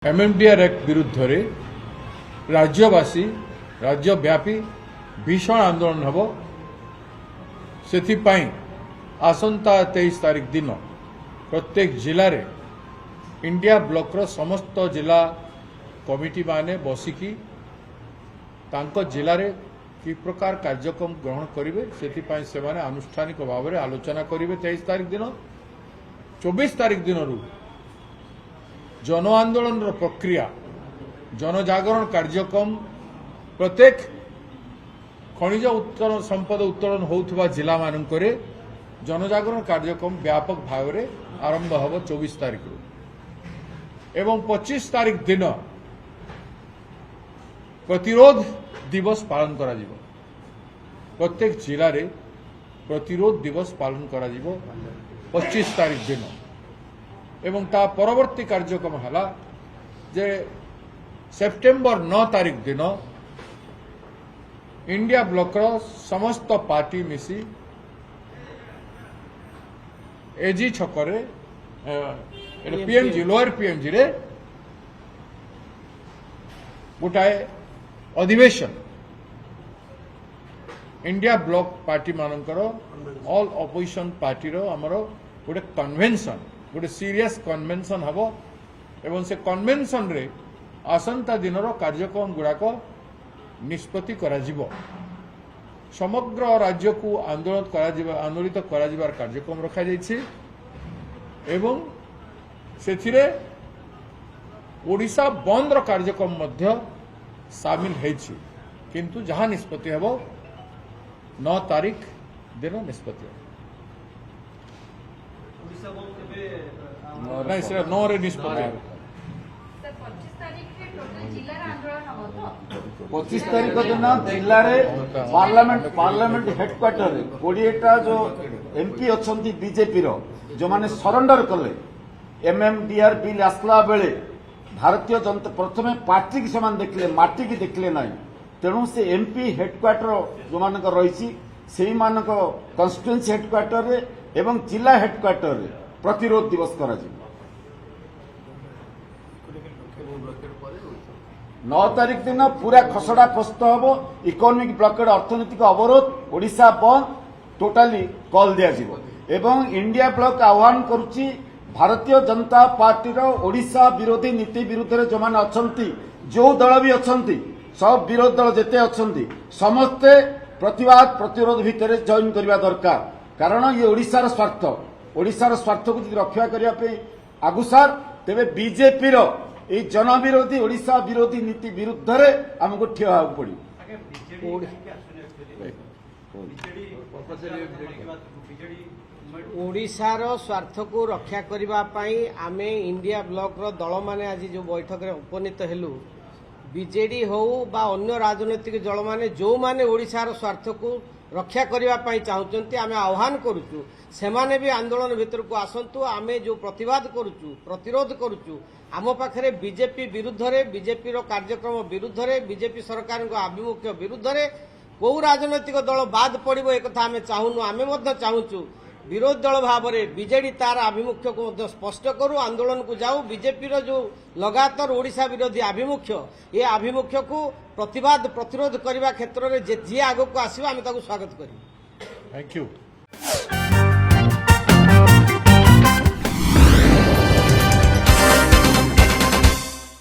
MMDR act विरुद्ध रे राज्यवासी राज्यव्यापी भीषण आंदोलन हम से आसंता 23 तारीख दिन प्रत्येक जिले में इंडिया ब्लॉक रो समस्त जिला कमिटी माने बसिकी तांको जिले में कि प्रकार कार्यक्रम ग्रहण करेंगे से माने आनुष्ठानिक भाव में आलोचना करेंगे 23 तारीख दिन 24 तारीख दिन रू जन आंदोलन प्रक्रिया जनजागरण कार्यक्रम प्रत्येक खनिज उत्तोलन संपद उत्तोलन होउथबा जिला मानक जनजागरण कार्यक्रम व्यापक भाव में आरंभ हम 24 तारीख रू एवं 25 तारीख दिन प्रतिरोध दिवस पालन करा जिवो प्रत्येक जिले रे प्रतिरोध दिवस पालन करा जिवो 25 तारीख दिन एवं ता परवर्ती कार्यक्रम है जे सेप्टेम्बर 9 तारीख दिन इंडिया ब्लॉक रो समस्त पार्टी मिसी एजी छकरे पीएमजी लोअर पीएमजी रे गोटाए अधिवेशन इंडिया ब्लॉक पार्टी मानकर ऑल ऑपोजिशन पार्टी रो हमरो गोटे कन्वेंशन गोटे सीरियस कन्वेंशन हम एवं से कन्वेंशन रे आसंता दिन कार्यक्रम गुड़ाक निष्पत्ति करा जिवो समग्र राज्य को आंदोलित करार कार्यक्रम रखा जाइछि एवं सेथिरे ओडिशा बंद रो कार्यक्रम मध्य सामिल है किंतु जहां निष्पत्ति हेबो 9 तारीख दिन निष्पत्ति नहीं से 9 रे निष्पत्ति 25 तारीख दिन जिले में पार्लियामेंट हेडक्वार्टर 20टा जो एमपी अच्छा बीजेपी जो माने सरेंडर कले एमएमडीआर बिल आसला बेले भारतीय जनता प्रथम पार्टी की से देखले माटी की देखले ना तेणु से एमपी हेडक्वार्टर जो मानक रही से कन्स्टिट्युएंसी हेडक्वार्टर एवं जिला हेडक्वार्टर प्रतिरोध दिवस कर 9 तारीख दिन पूरा खसड़ा प्रस्तुत हम इकोनॉमिक ब्लॉकेड अर्थनैतिक अवरोध ओडिशा बंद टोटाली कॉल दिया एवं इंडिया ब्लॉक आह्वान करुच्ची भारतीय जनता पार्टी ओडिशा विरोधी नीति विरुद्ध में जो मैंने अच्छा जो दल भी अच्छा सब विरोधी दल जिते अच्छा समस्ते प्रतिवाद प्रतिरोध भितर जॉइन करने दरकार कारण ये ओडिशार स्वार्थ को रक्षा करने आगुसार तेरे बीजेपी ये जनविरोधी ओडिशा विरोधी नीति विरुद्ध में आमको ठिया होगा पड़ो ओडिशार स्वार्थ को रक्षा करने आमे इंडिया ब्लॉक रो दल माने आज जो बैठक में उपनीत हेलु बीजेडी हो बा अन्य राजनैतिक दल माने जो माने ओडिशार स्वार्थ को रक्षा करने चाहते आमे आह्वान करुचु सेमाने भी आंदोलन भीतर को आसंतु आमे जो प्रतिवाद करुचु प्रतिरोध करुचु आम पाखे बीजेपी विरुद्ध रे बीजेपी रो कार्यक्रम विरुद्ध रे बीजेपी सरकार आभिमुख्य विरुद्ध रे कौ राजनैतिक दल बाद पड़ो एक आमे चाहूनु आमे चाहूचु विरोधी दल भाव में बीजेडी तार आभिमुख्य को स्पष्ट करू आंदोलन को जाऊ बीजेपी रो जो लगातार ओडिशा विरोधी आभिमुख्य ये आभिमुख्य को प्रतिवाद प्रतिरोध करने क्षेत्र में जी आग को आसो आम स्वागत करूँ। Thank you.